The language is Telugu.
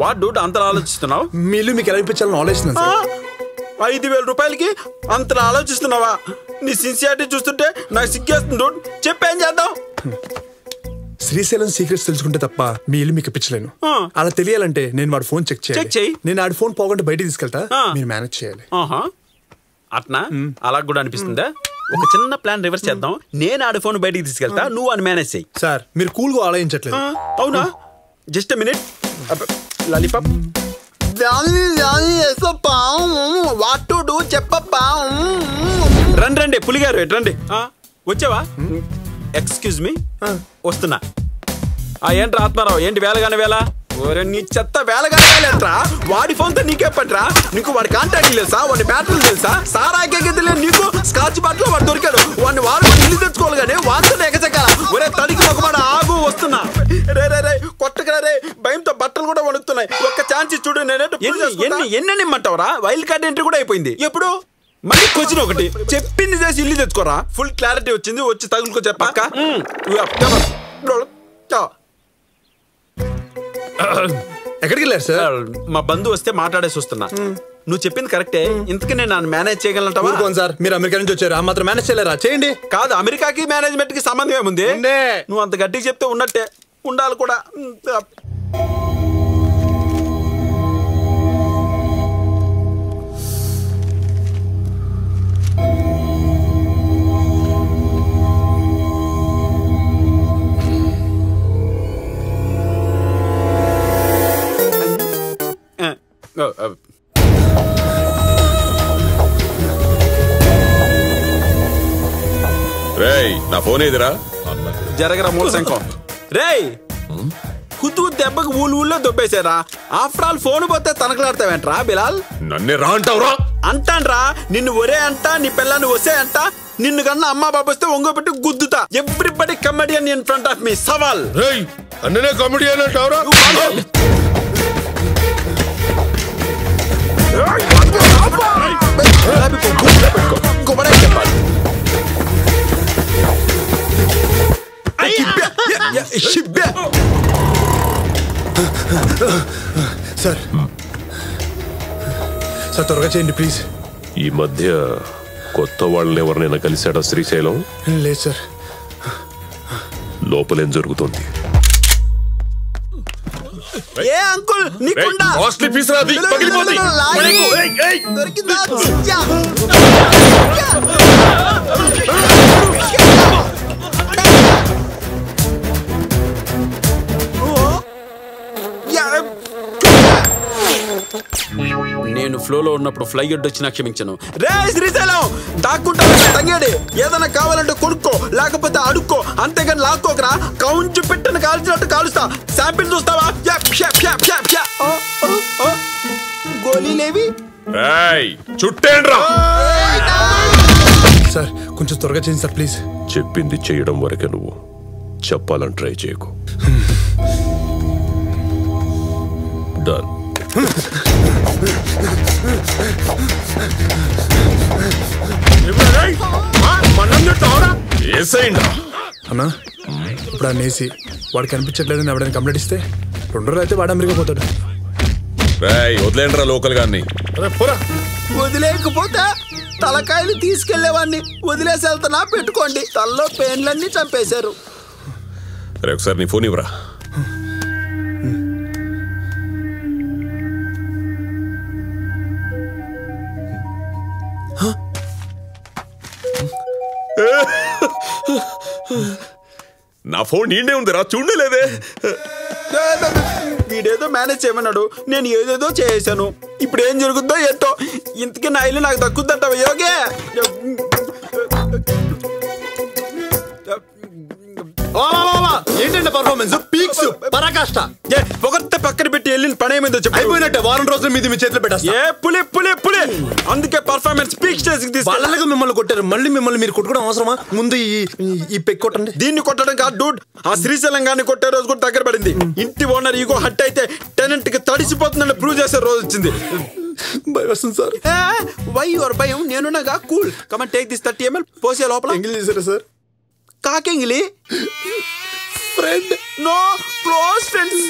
వాట్ డూడ్ అంత ఆలోచిస్తున్నావు? మీ ఇల్లు మీకు ఎలా ఇప్పించాలని ఆలోచిస్తున్నాను సార్. 5,000 రూపాయలకి అంత ఆలోచిస్తున్నావా? నీ సిన్సియారిటీ చూస్తుంటే నాకు సిగ్గేస్తుంది డూడ్. చెప్పేం చేద్దాం? శ్రీశైలం సీక్రెట్స్ తెలుసుకుంటే తప్ప మీ ఇల్లు మీకు ఇప్పించలేను. అలా తెలియాలంటే నేను వాడు ఫోన్ చెక్ చేయాలి. నేను ఆడి ఫోన్ పోగొంటే బయటికి తీసుకెళ్తా, మీరు మేనేజ్ చేయాలి. అట్నా? అలా కూడా అనిపిస్తుందా? ఒక చిన్న ప్లాన్ రివర్స్ చేద్దాం. నేను ఆడి ఫోన్ బయటికి తీసుకెళ్తా, నువ్వు అని మేనేజ్ చేయి. సార్ మీరు కూల్ గా ఆలోచించట్లేదు. అవునా? Just minute. Lollipop what to do చెప్పప్పా. రండి పులిగారు, రండి. వచ్చావా? ఎక్స్క్యూజ్ మీ, వస్తున్నా. ఏంట్రా ఆత్మారావు, ఏంటి వేలగానే వేళ? నీ చెత్త వేలగానే వేలేట్రా? వాడి ఫోన్తో నీకేపట్రా? నీకు వాడి కాంటాక్ట్ తెలుసా? వాడి బ్యాటరీలు తెలుసా? సారాకే తెలియదు నీకు. స్కాచ్ బాట్లో వాడు దొరికాడు. వాడిని వాడు ఇల్లు తెచ్చుకోవాలి కానీ వాడితో ఎగచక్కాల. ఒరే తడికి ఒక మాట ఆగు, వస్తున్నా. రే కొట్టగా రే, భయంతో బట్టలు కూడా వణుకుతున్నాయి. ఒక్క ఛాన్స్ చూడు. ఎన్ని ఇమ్మంటావరా? వైల్డ్ కార్డ్ ఎంట్రీ కూడా అయిపోయింది. ఎప్పుడు? మళ్ళీ క్వశ్చన్ ఒకటి. చెప్పింది చేసి ఇల్లు తెచ్చుకోరా. ఫుల్ క్లారిటీ వచ్చింది. వచ్చి తగులుకో చెప్పక్క. ఎక్కడికి వెళ్ళారు సార్? మా బంధువు వస్తే మాట్లాడేసి వస్తున్నా. నువ్వు చెప్పింది కరెక్టే. ఇంతకీ నేను నన్ను మేనేజ్ చేయగలంటావా? సార్ మీరు అమెరికా నుంచి వచ్చారు, ఆ మాత్రం మేనేజ్ చేయలేరా? చేయండి. కాదు, అమెరికాకి మేనేజ్మెంట్ కి సంబంధం ఏముంది? నువ్వు అంత గట్టిగా చెప్తే ఉన్నట్టే ఉండాలి కూడా. రేయ్ నా ఫోన్ ఏదిరా? జరగరా మూల శంఖం. రేయ్ కుతూ దెబ్బకు ఊళ్ళో దొబ్బేశారా? ఆఫ్టర్ ఆల్ ఫోన్ పోతే తనకలాడతావేంట్రా బిలాల్? నన్నే రా అంటావురా? అంటాన్రా. నిన్ను ఒరే అంట, నీ పిల్లాన్ని వసే అంట. నిన్ను కన్నా అమ్మా బాబు వస్తే ఒంగోబెట్టి గుద్దుతా. Everybody comedian in front of me. సవాల్. రేయ్ అన్ననే కమెడియన్ అంటావురా? సార్ సార్ త్వరగా చేయండి ప్లీజ్. ఈ మధ్య కొత్త వాళ్ళని ఎవరినైనా కలిశాడా శ్రీశైలం? లేదు సార్. లోపలేం జరుగుతుంది? ఏ అంకుల్ నీకుండా కాస్ట్లీ పీస్ రాది పగిలిపోతుంది. దొరికిందా? నేను ఫ్లోలో ఉన్నప్పుడు ఫ్లై హెడ్ వచ్చినా క్షమించను. రే శ్రీశైలం దాక్కుంటా తంగేడి. ఏదైనా కావాలంటే కొనుక్కో, లేకపోతే అడుక్కో. అంతేగాని లాక్కోకరా. కౌంచు పెట్టని కాల్చినట్టు కాలుస్తా. శాంపిల్ చూస్తావా? గోళీలేవి చుట్టేండ్రా. సార్ కొంచెం త్వరగా చేయండి సార్ ప్లీజ్. చెప్పింది చేయడం వరకే, నువ్వు చెప్పాలని ట్రై చేయకు. డన్. అన్నా ఇప్పుడు ఆ నేసి వాడు కనిపించట్లేదని ఎవడైనా కంప్లైంట్ ఇస్తే 2 రోజులు అయితే వాడు అమెరికా పోతాడు. వదిలేండ్రా లోకల్ గాన్ని. వదిలేకపోతే తలకాయలు తీసుకెళ్లేవాడిని. వదిలేసి వెళ్తున్నా పెట్టుకోండి. తల్లో పెయిన్లన్నీ చంపేశారు. ఒకసారి నీ ఫోన్ ఇవ్వరా. నా ఫోన్ నిండే ఉందిరా, చూడలేదే. వీడేదో మేనేజ్ చేయమన్నాడు, నేను ఏదేదో చేసాను. ఇప్పుడు ఏం జరుగుతుందో ఏంటో. ఇంతకీ నా ఇల్లు నాకు దక్కుద్దంటావా యోగే? ఏంటంటే పర్ఫార్మెన్స్ పీక్స్ పరాకాష్ట. పొగత్త పక్కన పెట్టి వెళ్ళిన పని ఏమైందో చెప్పి అయిపోయినట్టే. వారం రోజుల మీద మీ చేతిలో పెట్టా. ఏ పులి పులి పులి. అందుకే పర్ఫార్మెన్స్ పీక్ స్టేజ్ కి వాళ్ళగా మిమ్మల్ని కొట్టారు, మళ్ళీ మిమ్మల్ని మీరు కొట్టుకోవడం అవసరమా? ముందు ఈ పెక్ కొట్టండి. దీన్ని కొట్టడం కాదు డూడ్. ఆ శ్రీశైలం గారిని కొట్టే రోజు కూడా దగ్గర పడింది. ఇంటి ఓనర్ ఈగో హట్ అయితే టెనెంట్ కి తడిసిపోతుందని ప్రూవ్ చేసే రోజు వచ్చింది. భయం వస్తుంది సార్. వై యువర్ భయం? నేనున్నాగా. Cool. Come on take this 30 ml. పోసే లోపల ఎంగిల్ చేశారా సార్? కాకెంగిలి. ఫ్రెండ్. No close friends.